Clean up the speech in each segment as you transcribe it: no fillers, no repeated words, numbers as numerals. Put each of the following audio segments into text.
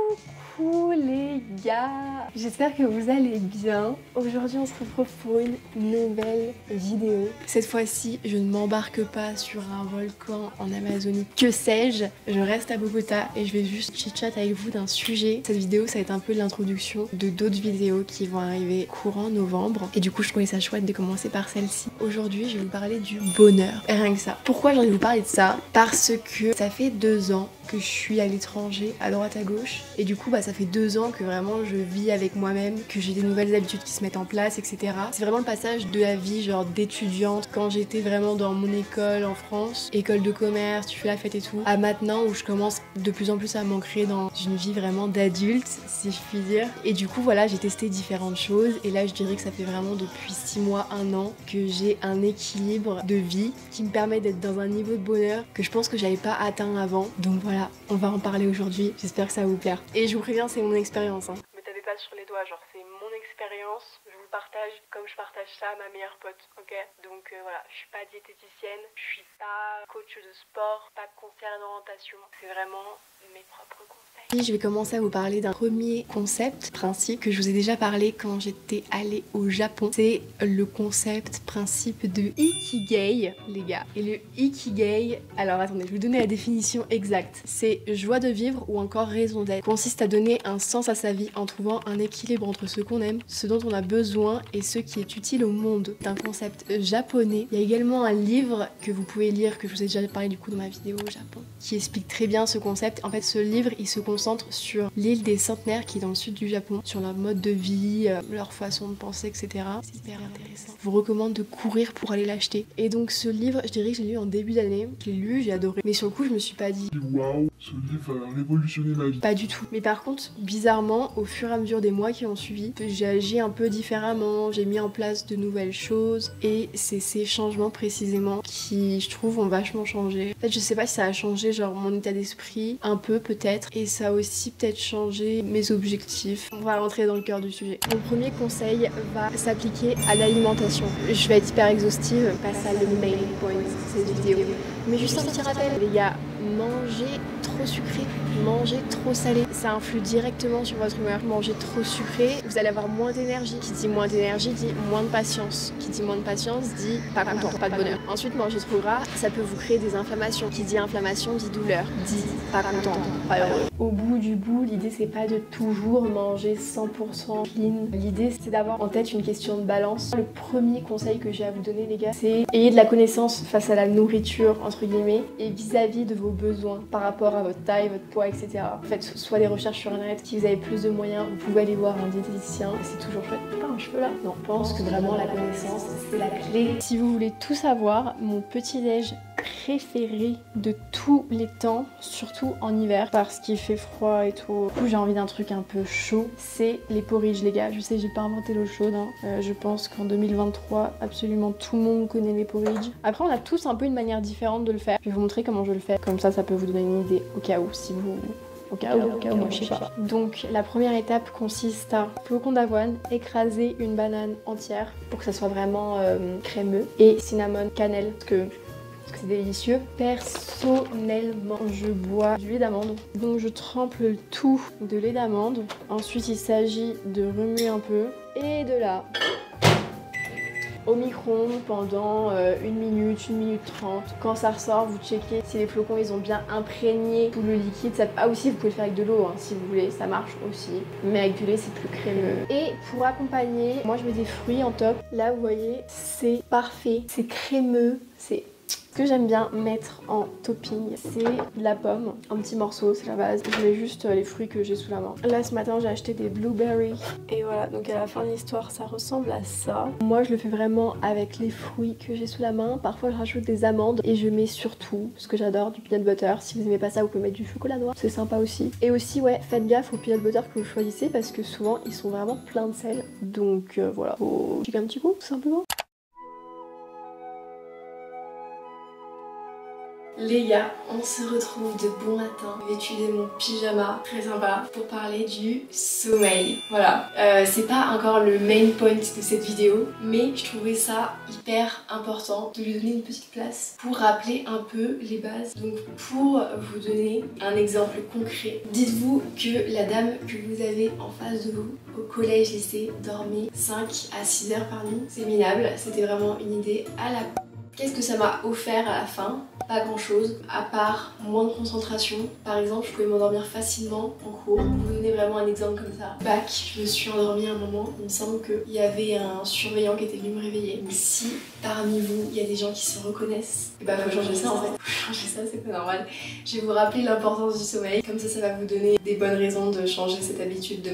Coucou les gars, j'espère que vous allez bien. Aujourd'hui on se retrouve pour une nouvelle vidéo. Cette fois-ci je ne m'embarque pas sur un volcan en Amazonie, que sais-je. Je reste à Bogota et je vais juste chit-chat avec vous d'un sujet. Cette vidéo ça va être un peu l'introduction de d'autres vidéos qui vont arriver courant novembre. Et du coup je trouvais ça chouette de commencer par celle-ci. Aujourd'hui je vais vous parler du bonheur, et rien que ça. Pourquoi j'ai envie de vous parler de ça? Parce que ça fait 2 ans que je suis à l'étranger, à droite à gauche, et du coup ça fait 2 ans que vraiment je vis avec moi-même, que j'ai des nouvelles habitudes qui se mettent en place, etc. C'est vraiment le passage de la vie genre d'étudiante, quand j'étais vraiment dans mon école en France, école de commerce, tu fais la fête et tout, à maintenant où je commence de plus en plus à m'ancrer dans une vie vraiment d'adulte, si je puis dire. Et du coup voilà, j'ai testé différentes choses, et là je dirais que ça fait vraiment depuis 6 mois, 1 an, que j'ai un équilibre de vie qui me permet d'être dans un niveau de bonheur que je pense que j'avais pas atteint avant. Donc voilà, on va en parler aujourd'hui, j'espère que ça va vous plaire. Et je vous préviens, c'est mon expérience. Me tapez pas sur les doigts, genre c'est mon expérience, je vous le partage comme je partage ça à ma meilleure pote, ok? Donc voilà, je suis pas diététicienne, je suis pas coach de sport, pas conseillère d'orientation, c'est vraiment mes propres conseils. Je vais commencer à vous parler d'un premier concept, principe, que je vous ai déjà parlé quand j'étais allée au Japon. C'est le concept, principe de Ikigai, les gars. Et le Ikigai, alors attendez, je vais vous donner la définition exacte. C'est joie de vivre ou encore raison d'être. Consiste à donner un sens à sa vie en trouvant un équilibre entre ce qu'on aime, ce dont on a besoin et ce qui est utile au monde. C'est un concept japonais. Il y a également un livre que vous pouvez lire, que je vous ai déjà parlé du coup dans ma vidéo au Japon, qui explique très bien ce concept. En fait, ce livre, il se concentre sur l'île des Centenaires qui est dans le sud du Japon, sur leur mode de vie, leur façon de penser, etc. C'est hyper intéressant. Je vous recommande de courir pour aller l'acheter. Et donc ce livre, je dirais que je l'ai lu en début d'année. Je l'ai lu, j'ai adoré. Mais sur le coup, je me suis pas dit waouh, ce livre a révolutionné ma vie. Pas du tout. Mais par contre, bizarrement, au fur et à mesure des mois qui ont suivi, j'ai agi un peu différemment, j'ai mis en place de nouvelles choses. Et c'est ces changements précisément qui, je trouve, ont vachement changé. En fait, je sais pas si ça a changé genre mon état d'esprit, un peu peut-être. Et ça a aussi peut-être changé mes objectifs. On va rentrer dans le cœur du sujet. Mon premier conseil va s'appliquer à l'alimentation. Je vais être hyper exhaustive, pas ça le main point de cette vidéo. Mais juste un petit rappel, les gars, manger trop sucré, manger trop salé, ça influe directement sur votre humeur. Manger trop sucré, vous allez avoir moins d'énergie. Qui dit moins d'énergie dit moins de patience. Qui dit moins de patience dit pas content, pas de bonheur. Ensuite, manger trop gras, ça peut vous créer des inflammations. Qui dit inflammation dit douleur, dit pas content, pas heureux. Au bout du bout, l'idée c'est pas de toujours manger 100% clean. L'idée c'est d'avoir en tête une question de balance. Le premier conseil que j'ai à vous donner les gars, c'est ayez de la connaissance face à la nourriture entre guillemets et vis-à-vis de vos besoins par rapport à votre taille, votre poids, etc. Faites soit des recherches sur internet, si vous avez plus de moyens, vous pouvez aller voir un diététicien, c'est toujours chouette. Pas un cheveu là? Non, je pense que vraiment la connaissance c'est la clé. Si vous voulez tout savoir, mon petit déj préféré de tous les temps, surtout en hiver parce qu'il fait froid et tout. Du coup j'ai envie d'un truc un peu chaud, c'est les porridge les gars. Je sais j'ai pas inventé l'eau chaude, hein. Je pense qu'en 2023 absolument tout le monde connaît les porridge. Après on a tous un peu une manière différente de le faire. Je vais vous montrer comment je le fais, comme ça peut vous donner une idée au cas où si vous... Au cas où, je sais pas. Donc la première étape consiste à flocon d'avoine, écraser une banane entière pour que ça soit vraiment crémeux et cinnamon, cannelle parce que c'est délicieux. Personnellement, je bois du lait d'amande. Donc je trempe le tout de lait d'amande. Ensuite, il s'agit de remuer un peu. Et de là, au micro-ondes pendant 1 minute, 1 minute 30. Quand ça ressort, vous checkez si les flocons ils ont bien imprégné tout le liquide. Ah aussi, vous pouvez le faire avec de l'eau hein, si vous voulez, ça marche aussi. Mais avec du lait, c'est plus crémeux. Et pour accompagner, moi je mets des fruits en top. Là, vous voyez, c'est parfait. C'est crémeux, c'est... Ce que j'aime bien mettre en topping, c'est de la pomme, un petit morceau, c'est la base. Je mets juste les fruits que j'ai sous la main. Là ce matin j'ai acheté des blueberries et voilà, donc à la fin de l'histoire ça ressemble à ça. Moi je le fais vraiment avec les fruits que j'ai sous la main. Parfois je rajoute des amandes et je mets surtout, ce que j'adore, du peanut butter. Si vous aimez pas ça, vous pouvez mettre du chocolat noir, c'est sympa aussi. Et aussi ouais, faites gaffe aux peanut butter que vous choisissez parce que souvent ils sont vraiment pleins de sel. Donc voilà, faut checker un petit coup tout simplement. Les gars, on se retrouve de bon matin, vêtu de mon pyjama, très sympa, pour parler du sommeil. Voilà, c'est pas encore le main point de cette vidéo, mais je trouvais ça hyper important de lui donner une petite place pour rappeler un peu les bases. Donc pour vous donner un exemple concret, dites-vous que la dame que vous avez en face de vous, au collège, lycée, dormait 5 à 6 heures par nuit. C'est minable, c'était vraiment une idée à la... Qu'est-ce que ça m'a offert à la fin? Pas grand chose, à part moins de concentration. Par exemple, je pouvais m'endormir facilement en cours. Pour vous donner vraiment un exemple comme ça. Bac, je me suis endormie à un moment. Il me semble qu'il y avait un surveillant qui était venu me réveiller. Mais si parmi vous, il y a des gens qui se reconnaissent, et bah faut changer ça en fait. Faut changer ça, c'est pas normal. Je vais vous rappeler l'importance du sommeil. Comme ça va vous donner des bonnes raisons de changer cette habitude de...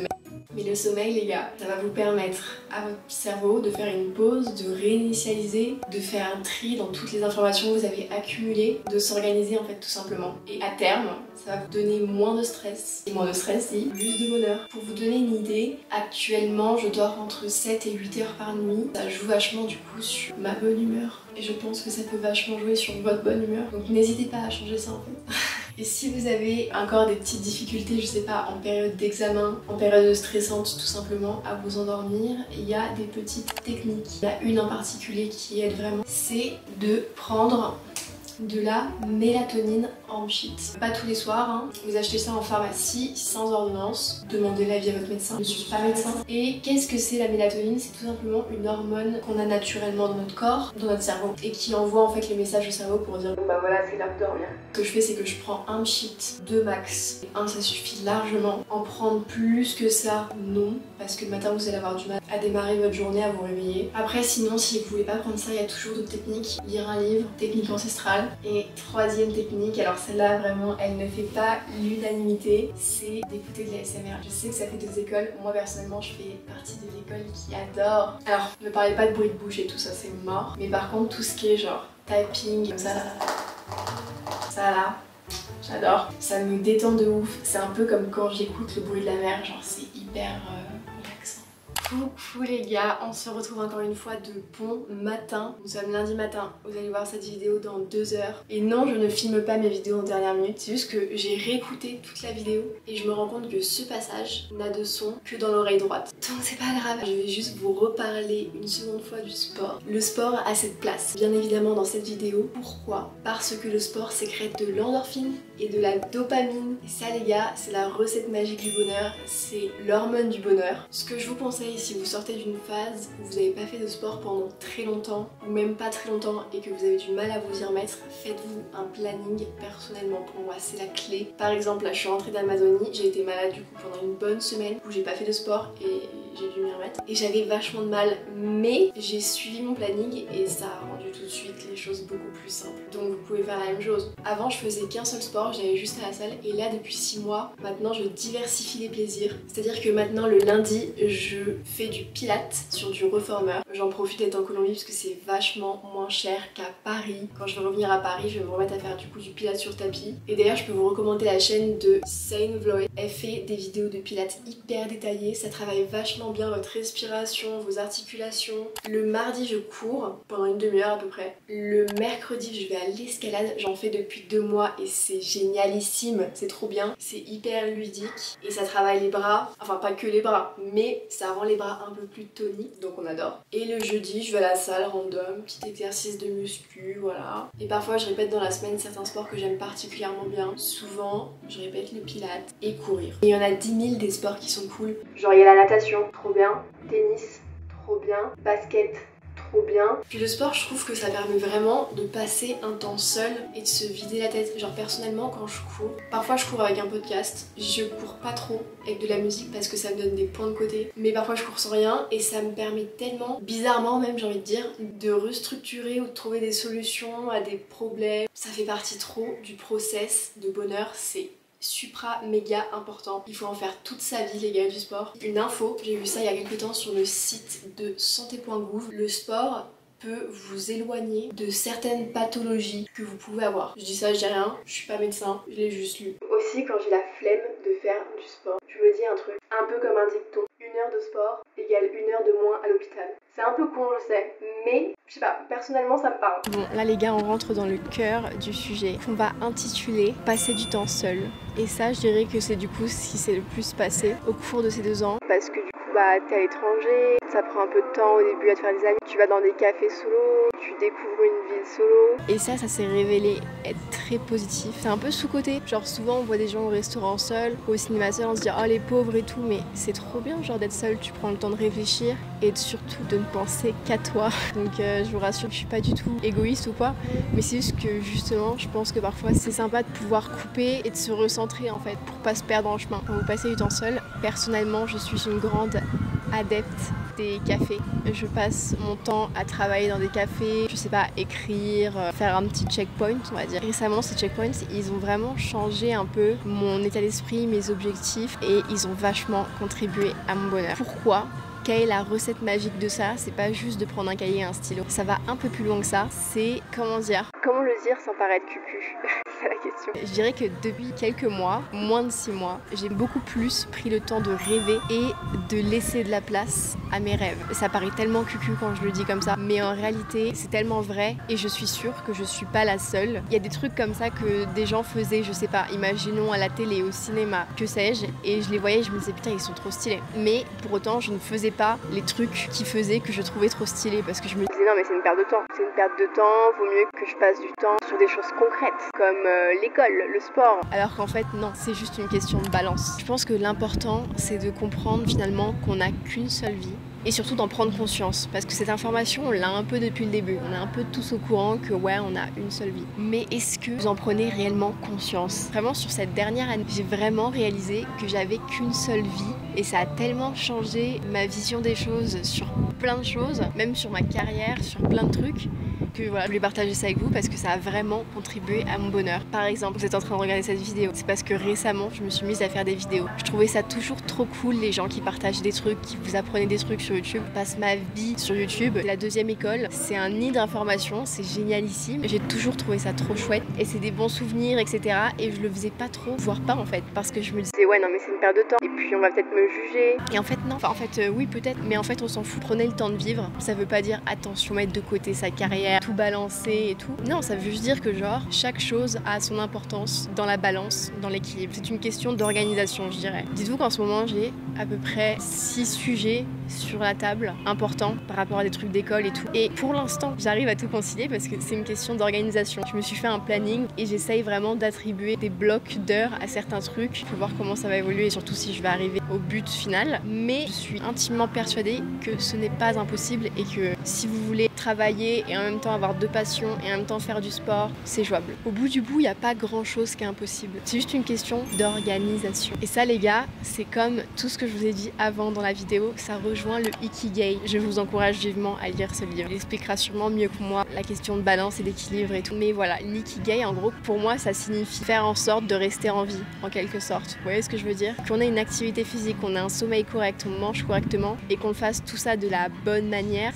Mais le sommeil, les gars, ça va vous permettre à votre cerveau de faire une pause, de réinitialiser, de faire un tri dans toutes les informations que vous avez accumulées, de s'organiser en fait tout simplement. Et à terme, ça va vous donner moins de stress. Et moins de stress dit plus de bonheur. Pour vous donner une idée, actuellement je dors entre 7 et 8 heures par nuit. Ça joue vachement du coup sur ma bonne humeur. Et je pense que ça peut vachement jouer sur votre bonne humeur. Donc n'hésitez pas à changer ça en fait. Et si vous avez encore des petites difficultés, je sais pas, en période d'examen, en période stressante tout simplement, à vous endormir, il y a des petites techniques. Il y a une en particulier qui aide vraiment, c'est de prendre de la mélatonine en sheet. Pas tous les soirs, hein. Vous achetez ça en pharmacie sans ordonnance. Demandez l'avis à votre médecin. Je suis pas médecin. Et qu'est-ce que c'est la mélatonine? C'est tout simplement une hormone qu'on a naturellement dans notre corps, dans notre cerveau, et qui envoie en fait les messages au cerveau pour dire bon bah voilà, c'est l'heure de dormir. Ce que je fais, c'est que je prends un sheet, 2 max. Un, ça suffit largement. En prendre plus que ça, non, parce que le matin vous allez avoir du mal à démarrer votre journée, à vous réveiller. Après, sinon, si vous voulez pas prendre ça, il y a toujours d'autres techniques. Lire un livre, technique ancestrale. Et troisième technique, alors celle-là vraiment elle ne fait pas l'unanimité, c'est d'écouter de la ASMR. Je sais que ça fait deux écoles, moi personnellement je fais partie de l'école qui adore. Alors ne parlez pas de bruit de bouche et tout ça, c'est mort. Mais par contre tout ce qui est genre typing, comme ça là, j'adore. Ça me détend de ouf, c'est un peu comme quand j'écoute le bruit de la mer, genre c'est hyper relaxant. Coucou les gars, on se retrouve encore une fois de bon matin. Nous sommes lundi matin, vous allez voir cette vidéo dans 2 heures. Et non, je ne filme pas mes vidéos en dernière minute, c'est juste que j'ai réécouté toute la vidéo et je me rends compte que ce passage n'a de son que dans l'oreille droite. Donc c'est pas grave, je vais juste vous reparler une seconde fois du sport. Le sport a cette place, bien évidemment, dans cette vidéo. Pourquoi? Parce que le sport sécrète de l'endorphine et de la dopamine. Et ça les gars, c'est la recette magique du bonheur, c'est l'hormone du bonheur. Ce que je vous conseille si vous sortez d'une phase où vous n'avez pas fait de sport pendant très longtemps, ou même pas très longtemps, et que vous avez du mal à vous y remettre, faites-vous un planning. Personnellement pour moi c'est la clé. Par exemple là je suis rentrée d'Amazonie, j'ai été malade du coup pendant une bonne semaine où j'ai pas fait de sport et j'ai dû m'y remettre. Et j'avais vachement de mal, mais j'ai suivi mon planning et ça a rendu tout de suite les choses beaucoup plus simples. Donc vous pouvez faire la même chose. Avant je faisais qu'un seul sport, j'allais juste à la salle, et là depuis 6 mois, maintenant je diversifie les plaisirs. C'est-à-dire que maintenant le lundi, je fais du pilates sur du reformer. J'en profite d'être en Colombie parce que c'est vachement moins cher qu'à Paris. Quand je vais revenir à Paris, je vais me remettre à faire du coup du pilates sur tapis. Et d'ailleurs je peux vous recommander la chaîne de Sane Vloy. Elle fait des vidéos de pilates hyper détaillées, ça travaille vachement bien votre respiration, vos articulations. Le mardi je cours pendant une demi-heure à peu près. Le mercredi je vais à l'escalade, j'en fais depuis 2 mois et c'est génialissime, c'est trop bien, c'est hyper ludique et ça travaille les bras, enfin pas que les bras, mais ça rend les bras un peu plus toniques, donc on adore. Et le jeudi je vais à la salle random, petit exercice de muscu, voilà. Et parfois je répète dans la semaine certains sports que j'aime particulièrement bien. Souvent je répète le pilates et courir. Et il y en a 10 000 des sports qui sont cool. Genre il y a la natation, trop bien, tennis, trop bien, basket, trop bien. Puis le sport, je trouve que ça permet vraiment de passer un temps seul et de se vider la tête. Genre personnellement quand je cours, parfois je cours avec un podcast, je cours pas trop avec de la musique parce que ça me donne des points de côté, mais parfois je cours sans rien et ça me permet tellement, bizarrement même j'ai envie de dire, de restructurer ou de trouver des solutions à des problèmes. Ça fait partie trop du process de bonheur, c'est supra méga important. Il faut en faire toute sa vie les gars du sport. Une info, j'ai vu ça il y a quelques temps sur le site de santé.gouv. Le sport peut vous éloigner de certaines pathologies que vous pouvez avoir. Je dis ça, je dis rien, je suis pas médecin, je l'ai juste lu. Aussi quand j'ai la flemme de faire du sport, je me dis un truc, un peu comme un dicton. Une heure de sport égale 1 heure de moins à l'hôpital. C'est un peu con, je sais, mais je sais pas, personnellement ça me parle. Bon, là les gars, on rentre dans le cœur du sujet qu'on va intituler Passer du temps seul. Et ça, je dirais que c'est du coup ce qui s'est le plus passé au cours de ces 2 ans. Parce que du coup, t'es à l'étranger, ça prend un peu de temps au début à te faire des amis. Tu vas dans des cafés solo, tu découvres une ville solo. Et ça s'est révélé être très positif. C'est un peu sous-côté. Genre souvent, on voit des gens au restaurant seuls, au cinéma seul, on se dit oh les pauvres et tout. Mais c'est trop bien genre d'être seul, tu prends le temps de réfléchir et surtout de ne penser qu'à toi. Donc je vous rassure, je suis pas du tout égoïste ou quoi. Mais c'est juste que justement, je pense que parfois c'est sympa de pouvoir couper et de se recentrer en fait pour pas se perdre en chemin. Quand vous passez du temps seul, personnellement, je suis une grande adepte des cafés. Je passe mon temps à travailler dans des cafés, je sais pas, écrire, faire un petit checkpoint, on va dire. Récemment, ces checkpoints, ils ont vraiment changé un peu mon état d'esprit, mes objectifs et ils ont vachement contribué à mon bonheur. Pourquoi ? Quelle est la recette magique de ça? C'est pas juste de prendre un cahier et un stylo. Ça va un peu plus loin que ça. C'est, comment le dire sans paraître cucu? C'est la question. Je dirais que depuis quelques mois, moins de 6 mois, j'ai beaucoup plus pris le temps de rêver et de laisser de la place à mes rêves. Ça paraît tellement cucu quand je le dis comme ça, mais en réalité, c'est tellement vrai et je suis sûre que je suis pas la seule. Il y a des trucs comme ça que des gens faisaient, je sais pas, imaginons à la télé, au cinéma, que sais-je, et je les voyais et je me disais putain, ils sont trop stylés. Mais pour autant, je ne faisais pas les trucs qui faisaient que je trouvais trop stylés parce que je me disais non mais c'est une perte de temps. C'est une perte de temps, vaut mieux que je passe du temps sur des choses concrètes comme l'école, le sport. Alors qu'en fait non, c'est juste une question de balance. Je pense que l'important c'est de comprendre finalement qu'on n'a qu'une seule vie. Et surtout d'en prendre conscience, parce que cette information, on l'a un peu depuis le début. On est un peu tous au courant que ouais, on a une seule vie. Mais est-ce que vous en prenez réellement conscience? Vraiment, sur cette dernière année, j'ai vraiment réalisé que j'avais qu'une seule vie. Et ça a tellement changé ma vision des choses sur plein de choses, même sur ma carrière, sur plein de trucs, que voilà, je voulais partager ça avec vous parce que ça a vraiment contribué à mon bonheur. Par exemple, vous êtes en train de regarder cette vidéo, c'est parce que récemment, je me suis mise à faire des vidéos. Je trouvais ça toujours trop cool, les gens qui partagent des trucs, qui vous apprenaient des trucs sur YouTube. Je passe ma vie sur YouTube. La deuxième école, c'est un nid d'informations, c'est génialissime. J'ai toujours trouvé ça trop chouette et c'est des bons souvenirs, etc. Et je le faisais pas trop, voire pas en fait, parce que je me disais ouais non mais c'est une perte de temps et puis on va peut-être me juger. Et en fait non, oui peut-être, mais en fait on s'en fout. Prenez le temps de vivre. Ça veut pas dire attention mettre de côté sa carrière, tout balancer et tout. Non, ça veut juste dire que genre chaque chose a son importance dans la balance, dans l'équilibre. C'est une question d'organisation, je dirais. Dites-vous qu'en ce moment j'ai à peu près 6 sujets sur la table importants par rapport à des trucs d'école et tout. Et pour l'instant, j'arrive à tout concilier parce que c'est une question d'organisation. Je me suis fait un planning et j'essaye vraiment d'attribuer des blocs d'heures à certains trucs. Il faut voir comment ça va évoluer et surtout si je vais arriver au but final. Mais je suis intimement persuadée que ce n'est pas impossible et que si vous voulez travailler et en même temps avoir 2 passions et en même temps faire du sport, c'est jouable. Au bout du bout, il n'y a pas grand chose qui est impossible. C'est juste une question d'organisation. Et ça les gars, c'est comme tout ce que je vous ai dit avant dans la vidéo, ça rejoint le Ikigai. Je vous encourage vivement à lire ce livre. Il expliquera sûrement mieux que moi la question de balance et d'équilibre et tout. Mais voilà, l'Ikigai en gros, pour moi, ça signifie faire en sorte de rester en vie, en quelque sorte. Vous voyez ce que je veux dire? Qu'on ait une activité physique, qu'on ait un sommeil correct, on mange correctement et qu'on fasse tout ça de la bonne manière.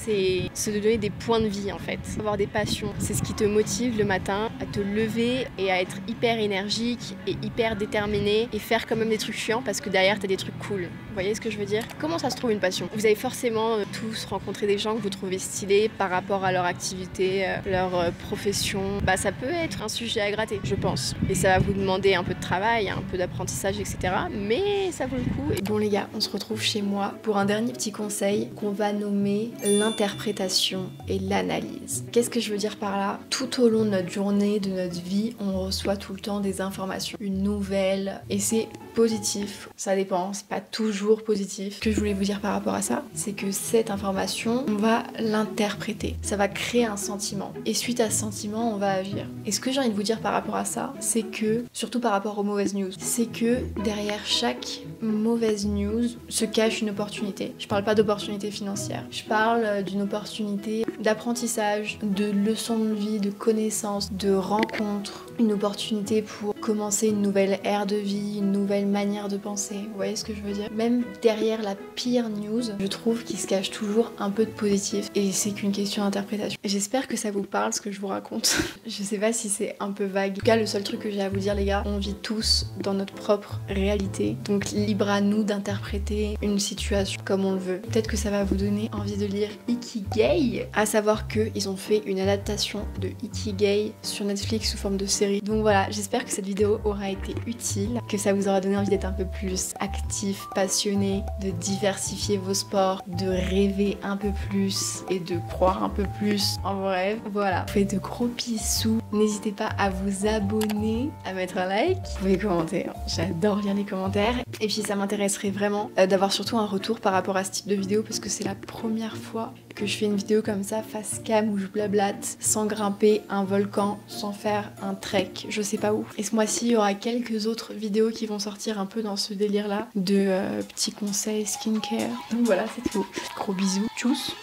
C'est se donner des points de vie en fait. Avoir des passions, c'est ce qui te motive le matin à te lever et à être hyper énergique et hyper déterminé et faire quand même des trucs chiants parce que derrière t'as des trucs cool. Vous voyez ce que je veux dire? Comment ça se trouve une passion? Vous avez forcément tous rencontré des gens que vous trouvez stylés par rapport à leur activité, leur profession. Bah ça peut être un sujet à gratter, je pense. Et ça va vous demander un peu de travail, un peu d'apprentissage, etc. Mais ça vaut le coup. Et bon les gars, on se retrouve chez moi pour un dernier petit conseil qu'on va nommer l'interprétation et l'analyse. Qu'est-ce que je veux dire par là? Tout au long de notre journée, de notre vie, on reçoit tout le temps des informations, une nouvelle, et c'est positif, ça dépend, c'est pas toujours positif. Ce que je voulais vous dire par rapport à ça, c'est que cette information, on va l'interpréter, ça va créer un sentiment, et suite à ce sentiment, on va agir. Et ce que j'ai envie de vous dire par rapport à ça, c'est que, surtout par rapport aux mauvaises news, c'est que derrière chaque mauvaise news se cache une opportunité. Je parle pas d'opportunité financière, je parle d'une opportunité d'apprentissage, de leçons de vie, de connaissances, de rencontres, une opportunité pour commencer une nouvelle ère de vie, une nouvelle manière de penser. Vous voyez ce que je veux dire? Même derrière la pire news, je trouve qu'il se cache toujours un peu de positif et c'est qu'une question d'interprétation. J'espère que ça vous parle ce que je vous raconte. Je sais pas si c'est un peu vague. En tout cas, le seul truc que j'ai à vous dire, les gars, on vit tous dans notre propre réalité. Donc libre à nous d'interpréter une situation comme on le veut. Peut-être que ça va vous donner envie de lire Ikigai. À savoir qu'ils ont fait une adaptation de Ikigai sur Netflix sous forme de série. Donc voilà, j'espère que cette vidéo aura été utile, que ça vous aura donné envie d'être un peu plus actif, passionné, de diversifier vos sports, de rêver un peu plus et de croire un peu plus en vos rêves. Voilà, faites de gros bisous. N'hésitez pas à vous abonner, à mettre un like. Vous pouvez commenter, hein. J'adore lire les commentaires. Et puis ça m'intéresserait vraiment d'avoir surtout un retour par rapport à ce type de vidéo parce que c'est la première fois que je fais une vidéo comme ça face cam où je blablate sans grimper un volcan, sans faire un trek, je sais pas où. Et ce mois-ci il y aura quelques autres vidéos qui vont sortir un peu dans ce délire là de petits conseils skincare. Donc voilà, c'est tout. Gros bisous, tchuss.